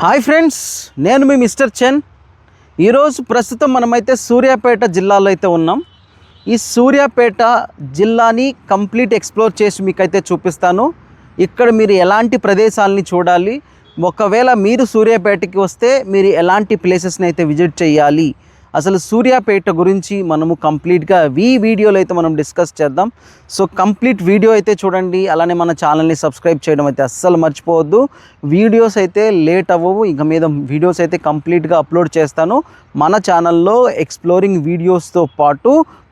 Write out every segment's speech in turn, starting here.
Hi friends, నేను మీ mister చెన్. ఈరోజు ప్రస్తుతం మనమైతే సూర్యాపేట జిల్లాలో అయితే ఉన్నాం. ఈ సూర్యాపేట జిల్లాని కంప్లీట్ ఎక్స్ప్లోర్ చేసి మీకైతే చూపిస్తాను. ఇక్కడ మీరు ఎలాంటి ప్రదేశాలని చూడాలి, ఒకవేళ మీరు సూర్యాపేటకి వస్తే మీరు ఎలాంటి ప్లేసెస్ని అయితే విజిట్ చేయాలి, అసలు సూర్యాపేట గురించి మనము కంప్లీట్గా ఈ వీడియోలో అయితే మనం డిస్కస్ చేద్దాం. సో కంప్లీట్ వీడియో అయితే చూడండి. అలానే మన ఛానల్ని సబ్స్క్రైబ్ చేయడం అయితే అస్సలు మర్చిపోవద్దు. వీడియోస్ అయితే లేట్ అవ్వవు, ఇక మీద వీడియోస్ అయితే కంప్లీట్గా అప్లోడ్ చేస్తాను. మన ఛానల్లో ఎక్స్ప్లోరింగ్ వీడియోస్తో పాటు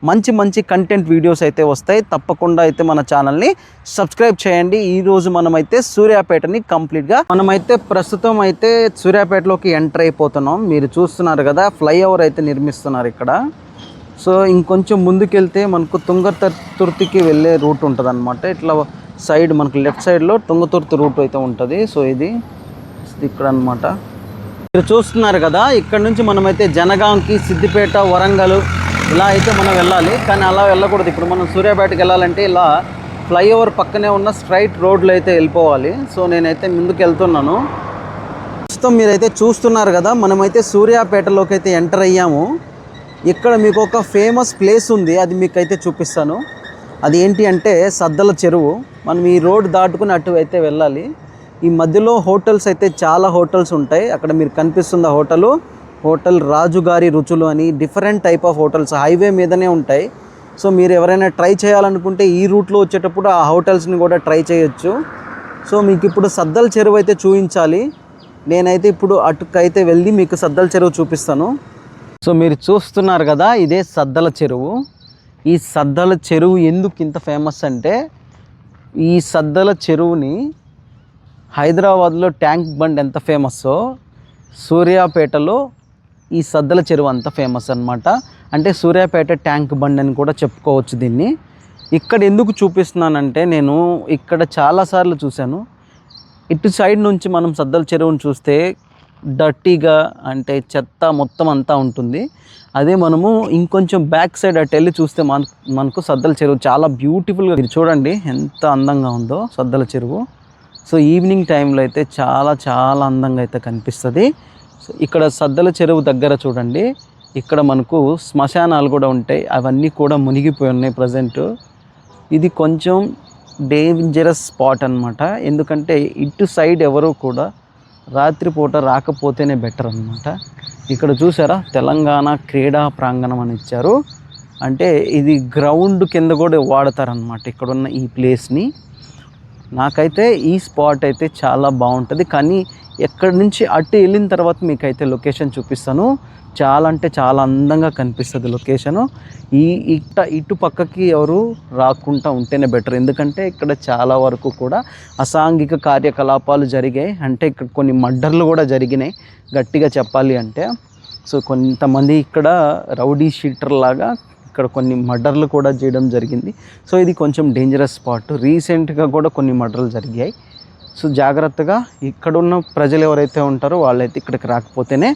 మంచి మంచి కంటెంట్ వీడియోస్ అయితే వస్తాయి. తప్పకుండా అయితే మన ఛానల్ని సబ్స్క్రైబ్ చేయండి. ఈరోజు మనమైతే సూర్యాపేటని కంప్లీట్గా మనమైతే ప్రస్తుతం అయితే సూర్యాపేటలోకి ఎంటర్ అయిపోతున్నాం. మీరు చూస్తున్నారు కదా, ఫ్లైఓవర్ అయితే నిర్మిస్తున్నారు ఇక్కడ. సో ఇంకొంచెం ముందుకెళ్తే మనకు తుంగతుర్తికి వెళ్ళే రూట్ ఉంటుంది అనమాట. ఇట్లా సైడ్ మనకు లెఫ్ట్ సైడ్లో తుంగతుర్తి రూట్ అయితే ఉంటుంది. సో ఇది ఇక్కడ అనమాట. మీరు చూస్తున్నారు కదా, ఇక్కడ నుంచి మనమైతే జనగాంకి, సిద్దిపేట, వరంగల్ ఇలా అయితే మనం వెళ్ళాలి. కానీ అలా వెళ్ళకూడదు. ఇప్పుడు మనం సూర్యాపేటకి వెళ్ళాలంటే ఇలా ఫ్లైఓవర్ పక్కనే ఉన్న స్ట్రైట్ రోడ్లో అయితే వెళ్ళిపోవాలి. సో నేనైతే ముందుకు వెళ్తున్నాను. ప్రస్తుతం మీరైతే చూస్తున్నారు కదా, మనమైతే సూర్యాపేటలోకి అయితే ఎంటర్ అయ్యాము. ఇక్కడ మీకు ఒక ఫేమస్ ప్లేస్ ఉంది, అది మీకైతే చూపిస్తాను. అది ఏంటి అంటే సద్దల చెరువు. మనం ఈ రోడ్ దాటుకుని అటు అయితే వెళ్ళాలి. ఈ మధ్యలో హోటల్స్ అయితే చాలా హోటల్స్ ఉంటాయి. అక్కడ మీరు కనిపిస్తుంది హోటల్ రాజుగారి రుచులు అని different type of hotels highway మీదనే ఉంటాయి. సో మీరు ఎవరైనా ట్రై చేయాలనుకుంటే ఈ రూట్లో వచ్చేటప్పుడు ఆ హోటల్స్ని కూడా ట్రై చేయొచ్చు. సో మీకు ఇప్పుడు సద్దల చెరువు అయితే చూపించాలి. నేనైతే ఇప్పుడు అటుకైతే వెళ్ళి మీకు సద్దల చెరువు చూపిస్తాను. సో మీరు చూస్తున్నారు కదా, ఇదే సద్దల చెరువు. ఈ సద్దల చెరువు ఎందుకు ఇంత ఫేమస్ అంటే, ఈ సద్దల చెరువుని హైదరాబాద్లో ట్యాంక్ బండ్ ఎంత ఫేమస్సో సూర్యాపేటలో ఈ సద్దల చెరువు అంత ఫేమస్ అనమాట. అంటే సూర్యాపేట ట్యాంక్ బండ్ అని కూడా చెప్పుకోవచ్చు దీన్ని. ఇక్కడ ఎందుకు చూపిస్తున్నానంటే, నేను ఇక్కడ చాలాసార్లు చూశాను. ఇటు సైడ్ నుంచి మనం సద్దల చెరువుని చూస్తే డర్టీగా, అంటే చెత్త మొత్తం అంతా ఉంటుంది. అదే మనము ఇంకొంచెం బ్యాక్ సైడ్ అటు వెళ్ళి చూస్తే మనకు సద్దల చెరువు చాలా బ్యూటిఫుల్గా, మీరు చూడండి ఎంత అందంగా ఉందో సద్దల చెరువు. సో ఈవినింగ్ టైంలో అయితే చాలా చాలా అందంగా అయితే కనిపిస్తుంది. సో ఇక్కడ సద్దల చెరువు దగ్గర చూడండి, ఇక్కడ మనకు శ్మశానాలు కూడా ఉంటాయి. అవన్నీ కూడా మునిగిపోయి ఉన్నాయి ప్రజెంట్. ఇది కొంచెం డేంజరస్ స్పాట్ అనమాట. ఎందుకంటే ఇటు సైడ్ ఎవరు కూడా రాత్రిపూట రాకపోతేనే బెటర్ అనమాట. ఇక్కడ చూసారా, తెలంగాణ క్రీడా ప్రాంగణం అని ఇచ్చారు. అంటే ఇది గ్రౌండ్ కింద కూడా వాడతారనమాట ఇక్కడున్న ఈ ప్లేస్ని. నాకైతే ఈ స్పాట్ అయితే చాలా బాగుంటుంది. కానీ ఎక్కడి నుంచి అటు వెళ్ళిన తర్వాత మీకైతే లొకేషన్ చూపిస్తాను. చాలా అంటే చాలా అందంగా కనిపిస్తుంది లొకేషను. ఇటు పక్కకి ఎవరు రాకుండా ఉంటేనే బెటర్. ఎందుకంటే ఇక్కడ చాలా వరకు కూడా అసాంఘిక కార్యకలాపాలు జరిగాయి. అంటే ఇక్కడ కొన్ని మర్డర్లు కూడా జరిగినాయి గట్టిగా చెప్పాలి అంటే. సో కొంతమంది ఇక్కడ రౌడీ షీటర్ లాగా ఇక్కడ కొన్ని మర్డర్లు కూడా చేయడం జరిగింది. సో ఇది కొంచెం డేంజరస్ స్పాట్. రీసెంట్గా కూడా కొన్ని మర్డర్లు జరిగాయి. సో జాగ్రత్తగా ఇక్కడున్న ప్రజలు ఎవరైతే ఉంటారో వాళ్ళైతే ఇక్కడికి రాకపోతేనే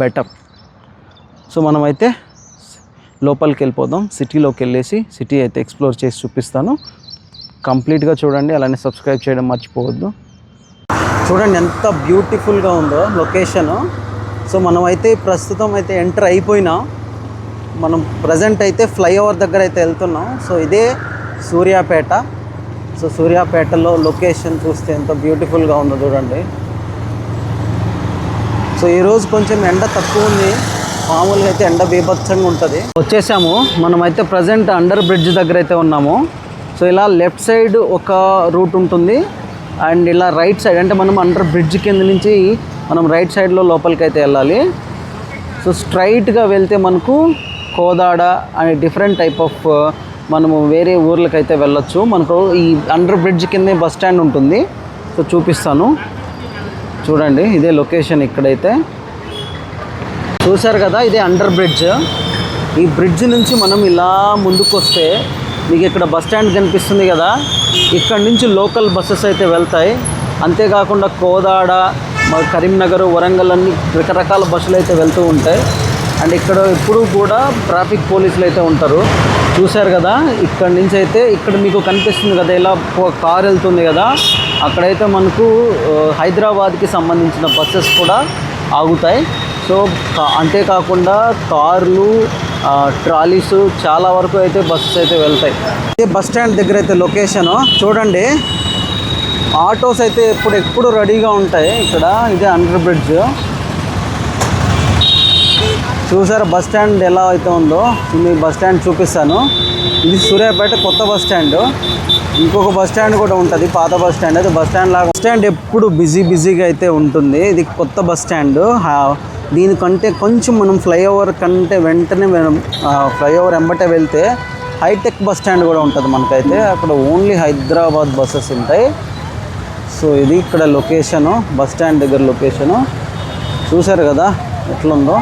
బెటర్. సో మనమైతే లోపలికి వెళ్ళిపోదాం. సిటీలోకి వెళ్ళేసి సిటీ అయితే ఎక్స్ప్లోర్ చేసి చూపిస్తాను. కంప్లీట్గా చూడండి, అలానే సబ్స్క్రైబ్ చేయడం మర్చిపోవద్దు. చూడండి ఎంత బ్యూటిఫుల్గా ఉందో లొకేషను. సో మనమైతే ప్రస్తుతం అయితే ఎంటర్ అయిపోయినాం. మనం ప్రజెంట్ అయితే ఫ్లైఓవర్ దగ్గర అయితే వెళ్తున్నాం. సో ఇదే సూర్యాపేట. సో సూర్యాపేటలో లొకేషన్ చూస్తే ఎంత బ్యూటిఫుల్గా ఉందో చూడండి. సో ఈరోజు కొంచెం ఎండ తక్కువ ఉంది, మామూలుగా అయితే ఎండ బీభత్సంగా ఉంటుంది. వచ్చేసాము. మనమైతే ప్రజెంట్ అండర్ బ్రిడ్జ్ దగ్గర అయితే ఉన్నాము. సో ఇలా లెఫ్ట్ సైడ్ ఒక రూట్ ఉంటుంది, అండ్ ఇలా రైట్ సైడ్, అంటే మనం అండర్ బ్రిడ్జ్ కింద నుంచి మనం రైట్ సైడ్లో లోపలికి అయితే వెళ్ళాలి. సో స్ట్రైట్గా వెళ్తే మనకు కోదాడ అనే డిఫరెంట్ టైప్ ఆఫ్ మనము వేరే ఊర్లకైతే వెళ్ళొచ్చు. మనకు ఈ అండర్ బ్రిడ్జ్ కిందే బస్ స్టాండ్ ఉంటుంది. సో చూపిస్తాను చూడండి, ఇదే లొకేషన్. ఇక్కడైతే చూశారు కదా, ఇదే అండర్ బ్రిడ్జ్. ఈ బ్రిడ్జ్ నుంచి మనం ఇలా ముందుకు వస్తే మీకు ఇక్కడ బస్ స్టాండ్ కనిపిస్తుంది కదా, ఇక్కడ నుంచి లోకల్ బస్సెస్ అయితే వెళ్తాయి. అంతేకాకుండా కోదాడ, కరీంనగర్, వరంగల్ అన్ని రకరకాల బస్సులు అయితే వెళ్తూ ఉంటాయి. అండ్ ఇక్కడ ఎప్పుడూ కూడా ట్రాఫిక్ పోలీసులు అయితే ఉంటారు. చూశారు కదా, ఇక్కడ నుంచి అయితే ఇక్కడ మీకు కనిపిస్తుంది కదా, ఇలా కార్ వెళ్తుంది కదా, అక్కడైతే మనకు హైదరాబాద్కి సంబంధించిన బస్సెస్ కూడా ఆగుతాయి. సో అంతేకాకుండా కార్లు, ట్రాలీస్ చాలా వరకు అయితే బస్సెస్ అయితే వెళ్తాయి. ఇదే బస్ స్టాండ్ దగ్గర అయితే లొకేషను చూడండి. ఆటోస్ అయితే ఎప్పుడు రెడీగా ఉంటాయి ఇక్కడ. ఇదే అండర్ బ్రిడ్జ్. చూసారా బస్ స్టాండ్ ఎలా అయితే ఉందో, మీకు బస్ స్టాండ్ చూపిస్తాను. ఇది సూర్యాపేట కొత్త బస్ స్టాండ్. ఇంకొక బస్ స్టాండ్ కూడా ఉంటుంది, పాత బస్ స్టాండ్. అయితే బస్ స్టాండ్ లాగా బస్ స్టాండ్ ఎప్పుడు బిజీగా అయితే ఉంటుంది. ఇది కొత్త బస్ స్టాండ్. దీనికంటే కొంచెం మనం ఫ్లైఓవర్ కంటే వెంటనే ఫ్లైఓవర్ వెంబటే వెళ్తే హైటెక్ బస్ స్టాండ్ కూడా ఉంటుంది మనకైతే. అక్కడ ఓన్లీ హైదరాబాద్ బస్సెస్ ఉంటాయి. సో ఇది ఇక్కడ లొకేషను, బస్ స్టాండ్ దగ్గర లొకేషను. చూసారు కదా ఎట్లుందో.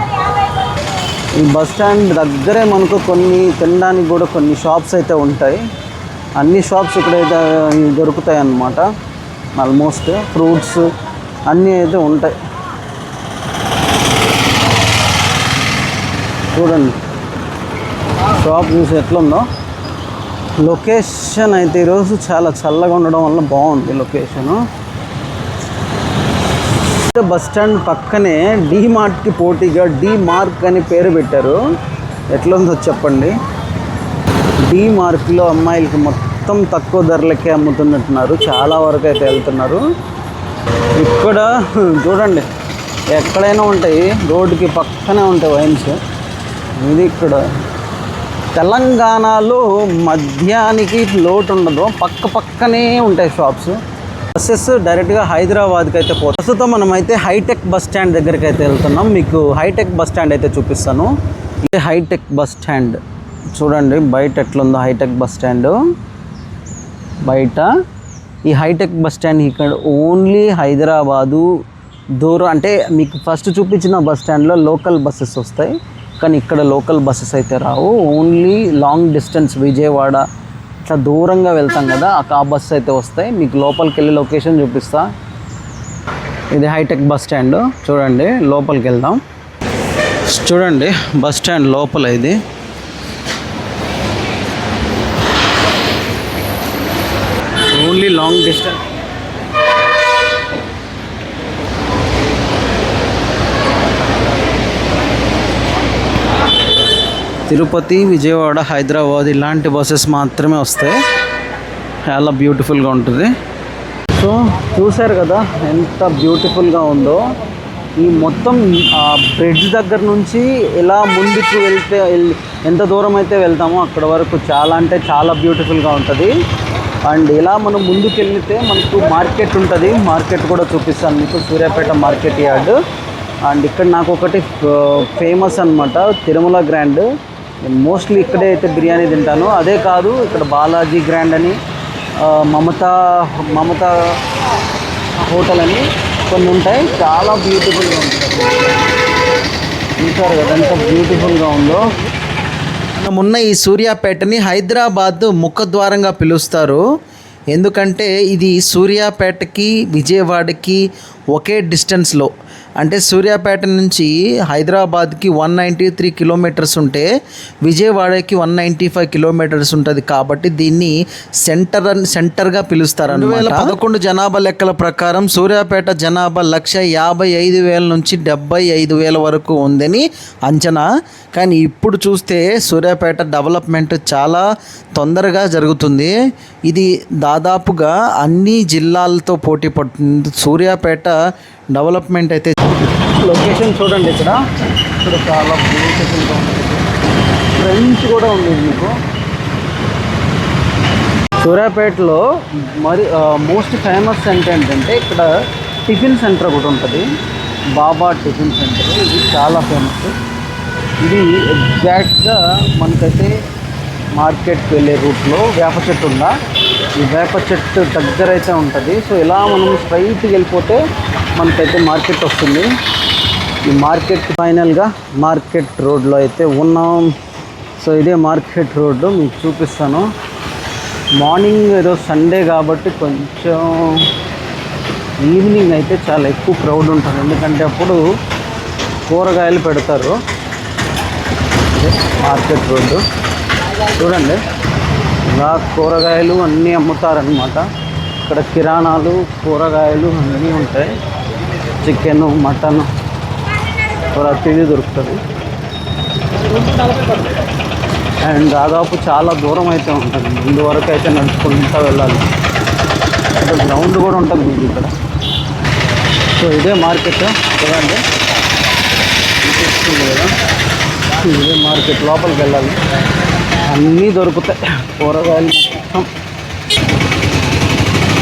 ఈ బస్ స్టాండ్ దగ్గరే మనకు కొన్ని తినడానికి కూడా కొన్ని షాప్స్ అయితే ఉంటాయి. అన్ని షాప్స్ ఇక్కడైతే దొరుకుతాయి అన్నమాట. ఆల్మోస్ట్ ఫ్రూట్స్ అన్నీ అయితే ఉంటాయి. చూడండి షాప్ చూసి ఎట్లుందో. లొకేషన్ అయితే ఈరోజు చాలా చల్లగా ఉండడం వల్ల బాగుంది లొకేషను. బస్ స్టాండ్ పక్కనే డీమార్ట్కి పోటీగా డీమార్క్ అని పేరు పెట్టారు. ఎట్లుందో చెప్పండి. డీమార్క్లో అమ్మాయిలకి మొత్తం తక్కువ ధరలకే అమ్ముతున్నట్టున్నారు. చాలా వరకు అయితే వెళ్తున్నారు. ఇక్కడ చూడండి ఎక్కడైనా ఉంటాయి, రోడ్డుకి పక్కనే ఉంటాయి వైన్స్. ఇది ఇక్కడ తెలంగాణలో మద్యానికి లోటు ఉండదు, పక్కనే ఉంటాయి షాప్స్. బస్సెస్ డైరెక్ట్గా హైదరాబాద్కి అయితే పోతాం. ప్రస్తుతం మనం అయితే హైటెక్ బస్ స్టాండ్ దగ్గరికి అయితే వెళ్తున్నాం. మీకు హైటెక్ బస్ స్టాండ్ అయితే చూపిస్తాను. ఇదే హైటెక్ బస్ స్టాండ్. చూడండి బయట ఎట్లుందో హైటెక్ బస్ స్టాండ్. బయట ఈ హైటెక్ బస్ స్టాండ్ ఇక్కడ ఓన్లీ హైదరాబాదు దూరం. అంటే మీకు ఫస్ట్ చూపించిన బస్ స్టాండ్లో లోకల్ బస్సెస్ వస్తాయి, కానీ ఇక్కడ లోకల్ బస్సెస్ అయితే రావు. ఓన్లీ లాంగ్ డిస్టెన్స్ విజయవాడ ఇట్లా దూరంగా వెళ్తాం కదా, ఆ బస్సు అయితే వస్తాయి. మీకు లోపలికి వెళ్ళి లొకేషన్ చూపిస్తా. ఇది హైటెక్ బస్ స్టాండ్. చూడండి లోపలికి వెళ్దాం. చూడండి బస్ స్టాండ్ లోపల ఇది. Only long distance. Tirupati, Vijayawada, Hyderabad ఇలాంటి బస్సెస్ మాత్రమే వస్తాయి. చాలా బ్యూటిఫుల్గా ఉంటుంది. సో చూశారు కదా ఎంత బ్యూటిఫుల్గా ఉందో. ఈ మొత్తం బ్రిడ్జ్ దగ్గర నుంచి ఇలా ముందుకు వెళ్తే ఎంత దూరం అయితే వెళ్తామో అక్కడ వరకు చాలా అంటే చాలా బ్యూటిఫుల్గా ఉంటుంది. అండ్ ఇలా మనం ముందుకు వెళ్తే మనకు మార్కెట్ ఉంటుంది. మార్కెట్ కూడా చూపిస్తాను మీకు, సూర్యాపేట మార్కెట్ యార్డ్. అండ్ ఇక్కడ నాకు ఒకటి ఫేమస్ అనమాట, తిరుమల గ్రాండ్. నేను మోస్ట్లీ ఇక్కడే అయితే బిర్యానీ తింటాను. అదే కాదు, ఇక్కడ బాలాజీ గ్రాండ్ అని, మమతా హోటల్ అని కొన్ని ఉంటాయి. చాలా బ్యూటిఫుల్గా ఉంటుంది. చూసారు కదా ఎంత బ్యూటిఫుల్గా ఉందో. మనమున్న ఈ సూర్యాపేటని హైదరాబాద్ ముఖద్వారంగా పిలుస్తారు. ఎందుకంటే ఇది సూర్యాపేటకి విజయవాడకి ఒకే డిస్టెన్స్లో. అంటే సూర్యాపేట నుంచి హైదరాబాద్కి 193 కిలోమీటర్స్ ఉంటే విజయవాడకి 195 కిలోమీటర్స్ ఉంటుంది. కాబట్టి దీన్ని సెంటర్గా పిలుస్తారు. 2011 జనాభా లెక్కల ప్రకారం సూర్యాపేట జనాభా 155,000 నుంచి 75,000 వరకు ఉందని అంచనా. కానీ ఇప్పుడు చూస్తే సూర్యాపేట డెవలప్మెంట్ చాలా తొందరగా జరుగుతుంది. ఇది దాదాపుగా అన్ని జిల్లాలతో పోటీ పడుతుంది. సూర్యాపేట డెవలప్మెంట్ అయితే. లొకేషన్ చూడండి, ఇక్కడ చాలా బ్యూటిఫుల్గా ఉంటుంది. ఫ్రెంచ్ కూడా ఉంది మీకు. సూర్యాపేటలో మరి మోస్ట్ ఫేమస్ ఏంటంటే ఇక్కడ టిఫిన్ సెంటర్ ఒకటి ఉంటుంది, బాబా టిఫిన్ సెంటర్. ఇది చాలా ఫేమస్. ఇది ఎగ్జాక్ట్గా మనకైతే మార్కెట్కి వెళ్ళే రూట్లో వేప చెట్టు ఉందా, ఈ వేప చెట్టు దగ్గర అయితే ఉంటుంది. సో ఇలా మనం స్ట్రైట్కి వెళ్ళిపోతే మనకైతే మార్కెట్ వస్తుంది. ఈ మార్కెట్ ఫైనల్గా మార్కెట్ రోడ్లో అయితే ఉన్నాం. సో ఇదే మార్కెట్ రోడ్డు మీకు చూపిస్తాను. మార్నింగ్ ఏదో సండే కాబట్టి కొంచెం ఈవినింగ్ అయితే చాలా ఎక్కువ క్రౌడ్ ఉంటుంది. ఎందుకంటే అప్పుడు కూరగాయలు పెడతారు. మార్కెట్ రోడ్డు చూడండి ఇలా కూరగాయలు అన్నీ అమ్ముతారనమాట. ఇక్కడ కిరాణాలు కూరగాయలు అన్నీ ఉంటాయి. చికెను మటన్ ప్రతిదీ దొరుకుతుంది. అండ్ దాదాపు చాలా దూరం అయితే ఉంటుంది. ముందు వరకు అయితే నడుచుకుంటూ వెళ్ళాలి. ఇక్కడ గ్రౌండ్ కూడా ఉంటుంది మీకు ఇక్కడ. సో ఇదే మార్కెట్ చూడండి, చూస్తుంది కదా, ఇదే మార్కెట్. లోపలికి వెళ్ళాలి, అన్నీ దొరుకుతాయి కూరగాయలు మొత్తం.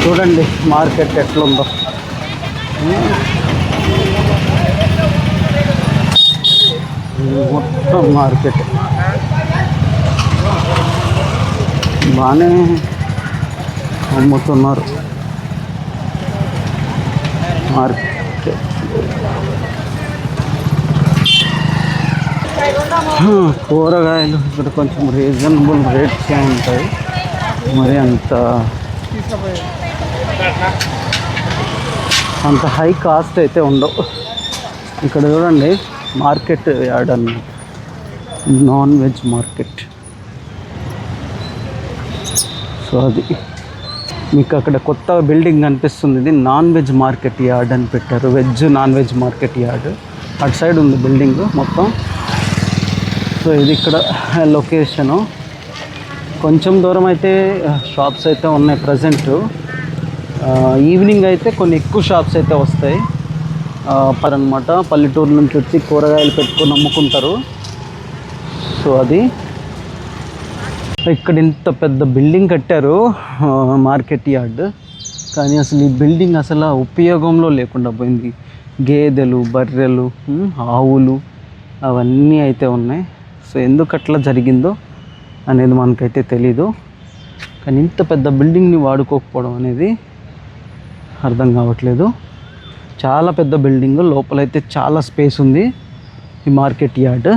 చూడండి మార్కెట్ ఎట్లుందో. మొత్తం మార్కెట్ బాగానే అమ్ముతున్నారు. మార్కెట్ కూరగాయలు ఇక్కడ కొంచెం రీజనబుల్ రేట్స్ ఉంటాయి, మరి అంత హై కాస్ట్ అయితే ఉండవు. ఇక్కడ చూడండి మార్కెట్ యార్డ్ అన్నమాట, నాన్ వెజ్ మార్కెట్. సో అది మీకు అక్కడ కొత్త బిల్డింగ్ కనిపిస్తుంది, ఇది నాన్ వెజ్ మార్కెట్ యార్డ్ అని పెట్టారు. Veg non veg market yard అటు సైడ్ ఉంది బిల్డింగ్ మొత్తం. సో ఇది ఇక్కడ లొకేషను. కొంచెం దూరం అయితే షాప్స్ అయితే ఉన్నాయి ప్రజెంట్. ఈవినింగ్ అయితే కొన్ని ఎక్కువ షాప్స్ అయితే వస్తాయి అనమాట. పల్లెటూరు నుంచి వచ్చి కూరగాయలు పెట్టుకొని అమ్ముకుంటారు. సో అది ఇక్కడ ఇంత పెద్ద బిల్డింగ్ కట్టారు మార్కెట్ యార్డ్, కానీ అసలు ఈ బిల్డింగ్ అసలు ఉపయోగంలో లేకుండా పోయింది. గేదెలు, బర్రెలు, ఆవులు అవన్నీ అయితే ఉన్నాయి. సో ఎందుకు అట్లా జరిగిందో అనేది మనకైతే తెలీదు. కానీ ఇంత పెద్ద బిల్డింగ్ని వాడుకోకపోవడం అనేది అర్థం కావట్లేదు. చాలా పెద్ద బిల్డింగ్, లోపలైతే చాలా స్పేస్ ఉంది ఈ మార్కెట్ యార్డ్.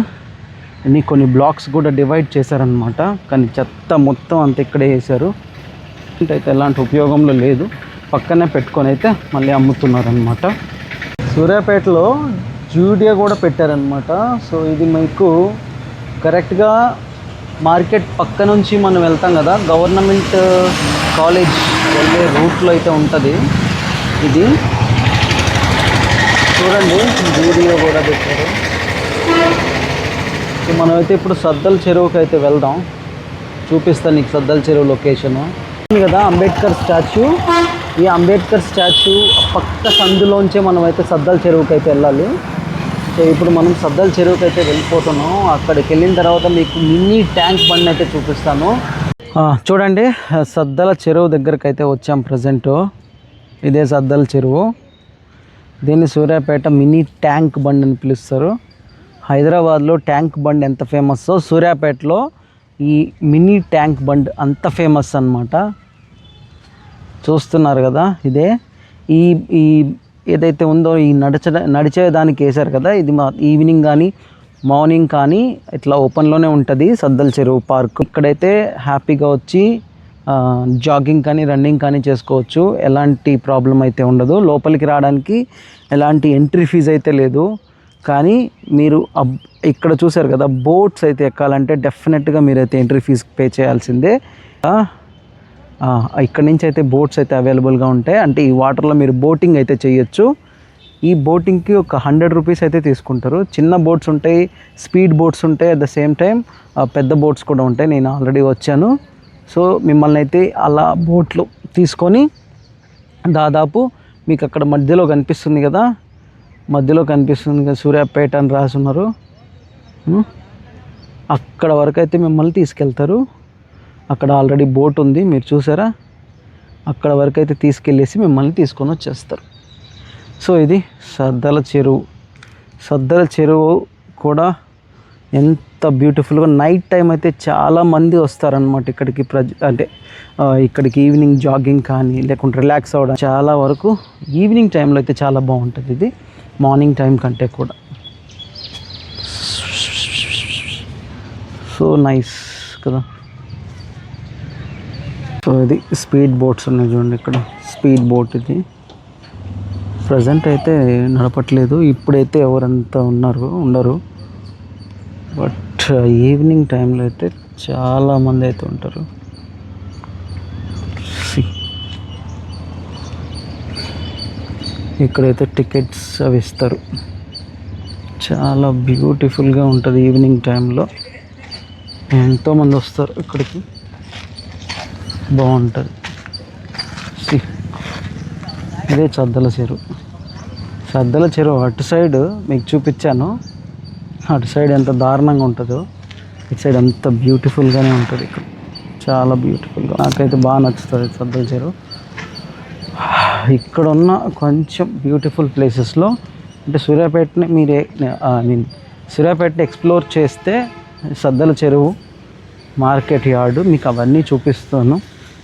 అన్నీ కొన్ని బ్లాక్స్ కూడా డివైడ్ చేశారనమాట. కానీ చెత్త మొత్తం అంత ఇక్కడే వేశారు. అయితే ఎలాంటి ఉపయోగంలో లేదు, పక్కనే పెట్టుకొని అయితే మళ్ళీ అమ్ముతున్నారనమాట. సూర్యాపేటలో జూడియో కూడా పెట్టారనమాట. సో ఇది మీకు కరెక్ట్గా మార్కెట్ పక్క నుంచి మనం వెళ్తాం కదా, గవర్నమెంట్ కాలేజ్ వెళ్ళే రూట్లో అయితే ఉంటుంది ఇది. చూడండి జూడియో కూడా పెట్టారు. సో మనమైతే ఇప్పుడు సద్దల చెరువుకి అయితే వెళ్దాం, చూపిస్తాను నీకు సద్దల చెరువు లొకేషను కదా. అంబేద్కర్ స్టాచ్యూ, ఈ అంబేద్కర్ స్టాచ్యూ పక్క సందులోంచే మనమైతే సద్దల చెరువుకి అయితే వెళ్ళాలి. సో ఇప్పుడు మనం సద్దల చెరువుకి అయితే వెళ్ళిపోతున్నాం. అక్కడికి వెళ్ళిన తర్వాత మీకు మినీ ట్యాంక్ బండ్ అయితే చూపిస్తాను. చూడండి సద్దల చెరువు దగ్గరికి అయితే వచ్చాం ప్రజెంటు. ఇదే సద్దల చెరువు, దీన్ని సూర్యాపేట మినీ ట్యాంక్ బండ్ అని పిలుస్తారు. హైదరాబాద్లో ట్యాంక్ బండ్ ఎంత ఫేమస్సో సూర్యాపేటలో ఈ మినీ ట్యాంక్ బండ్ అంత ఫేమస్ అన్నమాట. చూస్తున్నారు కదా, ఇదే ఈ ఏదైతే ఉందో ఈ నడిచేదానికి వేశారు కదా, ఇది ఈవినింగ్ కానీ మార్నింగ్ కానీ ఇట్లా ఓపెన్లోనే ఉంటుంది సద్దల చెరువు పార్క్. ఇక్కడైతే హ్యాపీగా వచ్చి జాగింగ్ కానీ రన్నింగ్ కానీ చేసుకోవచ్చు, ఎలాంటి ప్రాబ్లం అయితే ఉండదు. లోపలికి రావడానికి ఎలాంటి ఎంట్రీ ఫీజు అయితే లేదు. కానీ మీరు ఇక్కడ చూసారు కదా, బోట్స్ అయితే ఎక్కాలంటే డెఫినెట్గా మీరైతే ఎంట్రీ ఫీజు పే చేయాల్సిందే. ఇక్కడ నుంచి అయితే బోట్స్ అయితే అవైలబుల్గా ఉంటాయి. అంటే ఈ వాటర్లో మీరు బోటింగ్ అయితే చేయొచ్చు. ఈ బోటింగ్కి ఒక 100 రూపీస్ అయితే తీసుకుంటారు. చిన్న బోట్స్ ఉంటాయి, స్పీడ్ బోట్స్ ఉంటాయి, అట్ ద సేమ్ టైం పెద్ద బోట్స్ కూడా ఉంటాయి. నేను ఆల్రెడీ వచ్చాను. సో మిమ్మల్ని అయితే అలా బోట్లు తీసుకొని దాదాపు మీకు అక్కడ మధ్యలో కనిపిస్తుంది కదా, సూర్యాపేట అని రాసున్నారు, అక్కడ వరకు అయితే మిమ్మల్ని తీసుకెళ్తారు. అక్కడ ఆల్రెడీ బోట్ ఉంది, మీరు చూసారా, అక్కడ వరకు అయితే తీసుకెళ్ళేసి మిమ్మల్ని తీసుకొని వచ్చేస్తారు. సో ఇది సద్దల చెరువు కూడా ఎంత బ్యూటిఫుల్గా. నైట్ టైం అయితే చాలామంది వస్తారనమాట ఇక్కడికి. ఇక్కడికి ఈవినింగ్ జాగింగ్ కానీ లేకుంటే రిలాక్స్ అవ్వడం, చాలా వరకు ఈవినింగ్ టైంలో అయితే చాలా బాగుంటుంది ఇది, మార్నింగ్ టైం కంటే కూడా. సో నైస్ కదా. సో ఇది స్పీడ్ బోట్స్ ఉన్నాయి చూడండి, ఇక్కడ స్పీడ్ బోట్ ఇది. ప్రజెంట్ అయితే నడపట్లేదు, ఇప్పుడైతే ఎవరంతా ఉండరు. బట్ ఈవినింగ్ టైంలో అయితే చాలామంది అయితే ఉంటారు. ఇక్కడైతే టికెట్స్ అవి ఇస్తారు. చాలా బ్యూటిఫుల్గా ఉంటుంది. ఈవినింగ్ టైంలో ఎంతోమంది వస్తారు ఇక్కడికి, బాగుంటుంది. ఇదే సద్దల చెరువు. సద్దల చెరువు అటు సైడ్ మీకు చూపించాను, అటు సైడ్ ఎంత దారుణంగా ఉంటుందో ఇటు సైడ్ అంత బ్యూటిఫుల్గానే ఉంటుంది. ఇక్కడ చాలా బ్యూటిఫుల్గా, నాకైతే బాగా నచ్చుతుంది సద్దల చెరువు. ఇక్కడ ఉన్న కొంచెం బ్యూటిఫుల్ ప్లేసెస్లో అంటే సూర్యాపేటని మీరు సూర్యాపేటని ఎక్స్ప్లోర్ చేస్తే సద్దల చెరువు, మార్కెట్ యార్డు మీకు అవన్నీ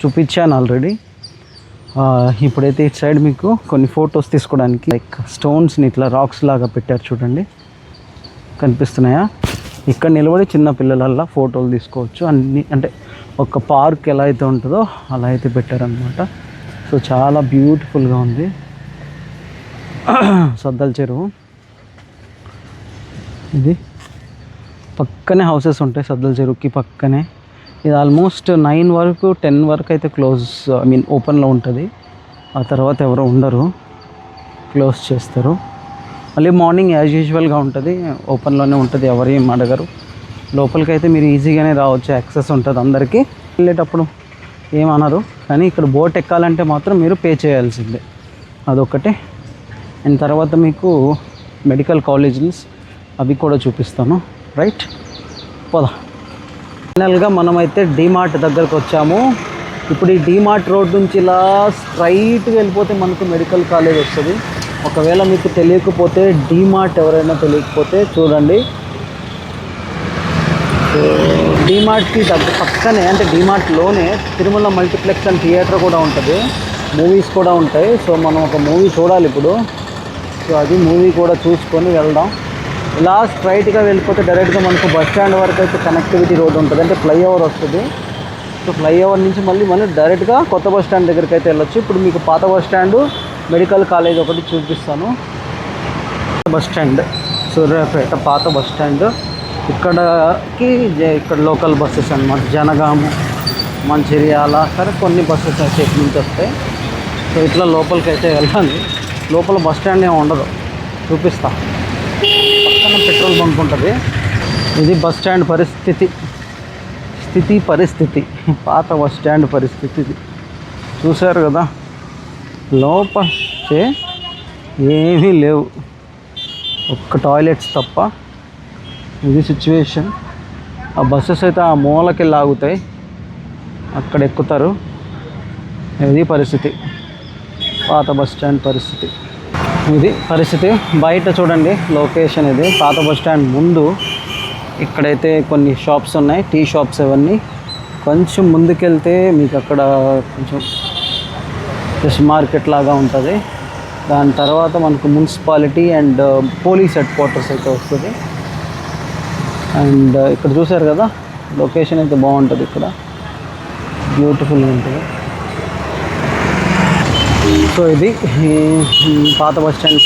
చూపించాను ఆల్రెడీ. ఇప్పుడైతే ఇటు సైడ్ మీకు కొన్ని ఫొటోస్ తీసుకోవడానికి లైక్ స్టోన్స్ని ఇట్లా రాక్స్ లాగా పెట్టారు చూడండి, కనిపిస్తున్నాయా? ఇక్కడ నిలబడి చిన్న పిల్లలల్లా ఫోటోలు తీసుకోవచ్చు. అన్నీ అంటే ఒక పార్క్ ఎలా అయితే ఉంటుందో అలా అయితే పెట్టారనమాట. సో చాలా బ్యూటిఫుల్గా ఉంది సద్దల చెరువు. ఇది పక్కనే హౌసెస్ ఉంటాయి సద్దల చెరువుకి పక్కనే. ఇది ఆల్మోస్ట్ 9 వరకు 10 వరకు అయితే ఓపెన్లో ఉంటుంది. ఆ తర్వాత ఎవరో ఉండరు, క్లోజ్ చేస్తారు. మళ్ళీ మార్నింగ్ యాజ్ యూజువల్గా ఉంటుంది, ఓపెన్లోనే ఉంటుంది, ఎవరు ఏం అడగరు. లోపలికి అయితే మీరు ఈజీగానే రావచ్చు, యాక్సెస్ ఉంటుంది అందరికీ. వెళ్ళేటప్పుడు ఏమనరు, కానీ ఇక్కడ బోట్ ఎక్కాలంటే మాత్రం మీరు పే చేయాల్సిందే, అదొకటి. అండ్ తర్వాత మీకు మెడికల్ కాలేజెస్ అవి కూడా చూపిస్తాను. రైట్, పోదా. ఫైనల్గా మనమైతే డీమార్ట్ దగ్గరకు వచ్చాము. ఇప్పుడు ఈ డీమార్ట్ రోడ్ నుంచి ఇలా స్ట్రైట్గా వెళ్ళిపోతే మనకు మెడికల్ కాలేజ్ వస్తుంది. ఒకవేళ మీకు తెలియకపోతే డీమార్ట్ ఎవరైనా తెలియకపోతే చూడండి. డీమార్ట్కి పక్కనే అంటే డీమార్ట్లోనే తిరుమల మల్టీప్లెక్స్ అండ్ థియేటర్ కూడా ఉంటుంది, మూవీస్ కూడా ఉంటాయి. సో మనం ఒక మూవీ చూడాలి ఇప్పుడు, సో అది మూవీ కూడా చూసుకొని వెళ్దాం. ఇలా స్ట్రైట్గా వెళ్ళిపోతే డైరెక్ట్గా మనకు బస్ స్టాండ్ వరకు అయితే కనెక్టివిటీ రోడ్ ఉంటుంది, అంటే ఫ్లైఓవర్ వస్తుంది. సో ఫ్లైఓవర్ నుంచి మళ్ళీ డైరెక్ట్గా కొత్త బస్ స్టాండ్ దగ్గరికి అయితే వెళ్ళొచ్చు. ఇప్పుడు మీకు పాత బస్ స్టాండు, మెడికల్ కాలేజ్ ఒకటి చూపిస్తాను. బస్ స్టాండ్ సూర్యాపేట పాత బస్ స్టాండ్. ఇక్కడ లోకల్ బస్సెస్ అన్నమాట, జనగాము, మంచిర్యాల, సరే కొన్ని బస్సెస్ అయితే ఇక్కడి నుంచి వస్తాయి. సో ఇట్లా లోపలికి అయితే వెళ్ళాలి. లోపల బస్ స్టాండ్ ఏమి ఉండదు, చూపిస్తా. పక్కన పెట్రోల్ బంక్ ఉంటుంది. ఇది బస్ స్టాండ్ పరిస్థితి, పాత బస్ స్టాండ్ పరిస్థితి ఇది. చూశారు కదా, లోపలికి ఏమీ లేవు, ఒక్క టాయిలెట్స్ తప్ప. ఇది సిచ్యువేషన్. ఆ బస్సెస్ అయితే ఆ మూలకి లాగుతాయి, అక్కడ ఎక్కుతారు. ఇది పరిస్థితి, పాత బస్ స్టాండ్ పరిస్థితి. ఇది పరిస్థితి. బయట చూడండి లొకేషన్. ఇది పాత బస్ స్టాండ్ ముందు ఇక్కడైతే కొన్ని షాప్స్ ఉన్నాయి, టీ షాప్స్ అవన్నీ. కొంచెం ముందుకెళ్తే మీకు అక్కడ కొంచెం ఫిష్ మార్కెట్ లాగా ఉంటుంది. దాని తర్వాత మనకు municipality and police head quarters అయితే వస్తుంది. అండ్ ఇక్కడ చూసారు కదా, లొకేషన్ అయితే బాగుంటుంది, ఇక్కడ బ్యూటిఫుల్గా ఉంటుంది. సో ఇది పాత బస్ స్టాండ్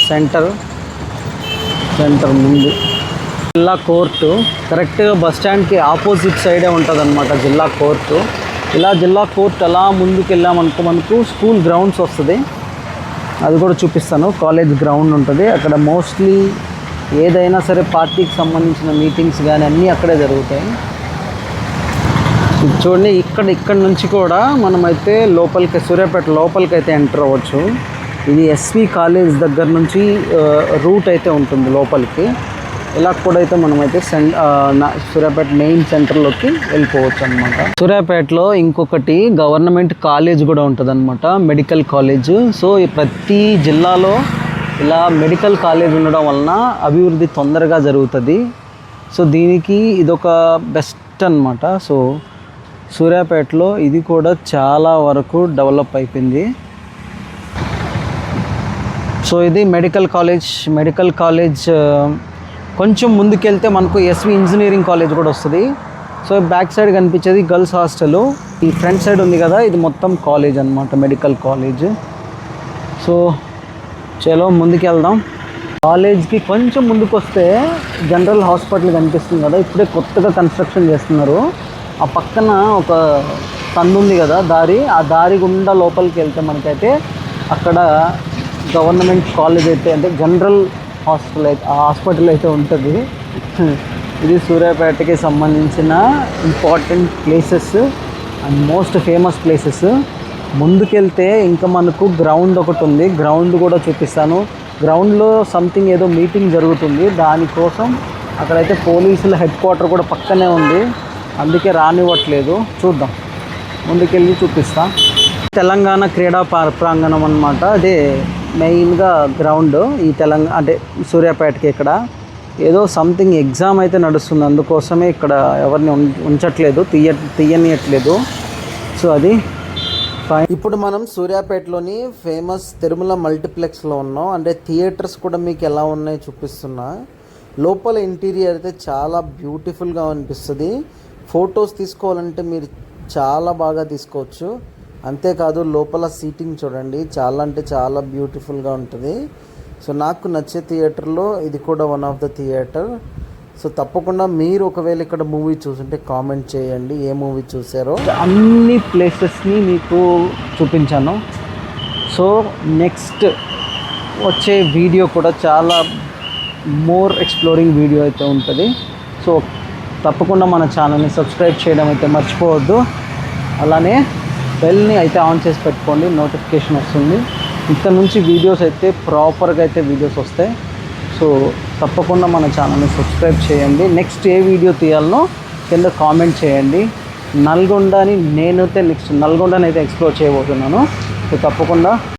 సెంటర్ ముందు జిల్లా కోర్టు. కరెక్ట్గా బస్ స్టాండ్కి ఆపోజిట్ సైడే ఉంటుంది అనమాట జిల్లా కోర్టు. ఇలా జిల్లా కోర్టు అలా ముందుకు వెళ్ళామనుకో మనకు స్కూల్ గ్రౌండ్స్ వస్తుంది, అది కూడా చూపిస్తాను. కాలేజ్ గ్రౌండ్ ఉంటుంది అక్కడ. మోస్ట్లీ ఏదైనా సరే పార్టీకి సంబంధించిన మీటింగ్స్ కానీ అన్నీ అక్కడే జరుగుతాయి. చూడండి, ఇక్కడ నుంచి కూడా మనమైతే లోపలికి సూర్యాపేట లోపలికి అయితే ఎంటర్ అవ్వచ్చు. ఇది ఎస్వి కాలేజ్ దగ్గర నుంచి రూట్ అయితే ఉంటుంది లోపలికి. ఇలా కూడా అయితే మనమైతే సూర్యాపేట మెయిన్ సెంటర్లోకి వెళ్ళిపోవచ్చు అనమాట. సూర్యాపేటలో ఇంకొకటి గవర్నమెంట్ కాలేజ్ కూడా ఉంటుంది అనమాట, మెడికల్ కాలేజ్. సో ప్రతి జిల్లాలో ఇలా మెడికల్ కాలేజ్ ఉండడం వలన అభివృద్ధి తొందరగా జరుగుతుంది. సో దీనికి ఇదొక బెస్ట్ అనమాట. సో సూర్యాపేటలో ఇది కూడా చాలా వరకు డెవలప్ అయిపోయింది. సో ఇది మెడికల్ కాలేజ్ కొంచెం ముందుకెళ్తే మనకు ఎస్వి ఇంజనీరింగ్ కాలేజ్ కూడా వస్తుంది. సో బ్యాక్ సైడ్ కనిపించేది గర్ల్స్ హాస్టల్. ఈ ఫ్రంట్ సైడ్ ఉంది కదా, ఇది మొత్తం కాలేజ్ అనమాట, మెడికల్ కాలేజ్. సో చలో ముందుకు వెళ్దాం. కాలేజ్కి కొంచెం ముందుకు వస్తే జనరల్ హాస్పిటల్ కనిపిస్తుంది కదా, ఇప్పుడే కొత్తగా కన్స్ట్రక్షన్ చేస్తున్నారు. ఆ పక్కన ఒక సందు ఉంది కదా దారి, ఆ దారి గుండా లోపలికి వెళ్తే మనకైతే అక్కడ గవర్నమెంట్ కాలేజ్ అయితే అంటే జనరల్ హాస్పిటల్ అయితే ఉంటుంది. ఇది సూర్యాపేటకి సంబంధించిన important places and most famous places. ముందుకెళ్తే ఇంకా మనకు గ్రౌండ్ ఒకటి ఉంది, గ్రౌండ్ కూడా చూపిస్తాను. గ్రౌండ్లో సంథింగ్ ఏదో మీటింగ్ జరుగుతుంది, దానికోసం అక్కడైతే పోలీసుల హెడ్ క్వార్టర్ కూడా పక్కనే ఉంది, అందుకే రానివ్వట్లేదు. చూద్దాం, ముందుకెళ్ళి చూపిస్తా. తెలంగాణ క్రీడా ప్రాంగణం అన్నమాట. అదే మెయిన్గా గ్రౌండ్ ఈ తెలంగాణ అంటే సూర్యాపేటకి. ఇక్కడ ఏదో సంథింగ్ ఎగ్జామ్ అయితే నడుస్తుంది, అందుకోసమే ఇక్కడ ఎవరిని ఉంచట్లేదు, తీయనియట్లేదు. సో అది ఫైన్. ఇప్పుడు మనం సూర్యాపేటలోని ఫేమస్ తిరుమల మల్టీప్లెక్స్లో ఉన్నాం. అంటే థియేటర్స్ కూడా మీకు ఎలా ఉన్నాయో చూపిస్తున్నా. లోపల ఇంటీరియర్ అయితే చాలా బ్యూటిఫుల్గా అనిపిస్తుంది. ఫొటోస్ తీసుకోవాలంటే మీరు చాలా బాగా తీసుకోవచ్చు. అంతేకాదు లోపల సీటింగ్ చూడండి, చాలా అంటే చాలా బ్యూటిఫుల్గా ఉంటుంది. సో నాకు నచ్చే థియేటర్లో ఇది కూడా one of the theatre. So తప్పకుండా మీరు ఒకవేళ ఇక్కడ మూవీ చూసుంటే కామెంట్ చేయండి ఏ మూవీ చూసారో. అన్ని ప్లేసెస్ని మీకు చూపించాను. సో నెక్స్ట్ వచ్చే వీడియో కూడా చాలా మోర్ ఎక్స్ప్లోరింగ్ వీడియో అయితే ఉంటుంది. సో తప్పకుండా మన ఛానల్ని సబ్స్క్రైబ్ చేయడం అయితే మర్చిపోవద్దు. అలానే బెల్ని అయితే ఆన్ చేసి పెట్టుకోండి, నోటిఫికేషన్ వస్తుంది. ఇక్కడ నుంచి వీడియోస్ అయితే ప్రాపర్గా అయితే వీడియోస్ వస్తాయి. సో తప్పకుండా మన ఛానల్ని సబ్స్క్రైబ్ చేయండి. నెక్స్ట్ ఏ వీడియో తీయాలనో కింద కామెంట్ చేయండి. నల్గొండని నేనైతే నెక్స్ట్ నల్గొండని అయితే ఎక్స్ప్లోర్ చేయబోతున్నాను. సో తప్పకుండా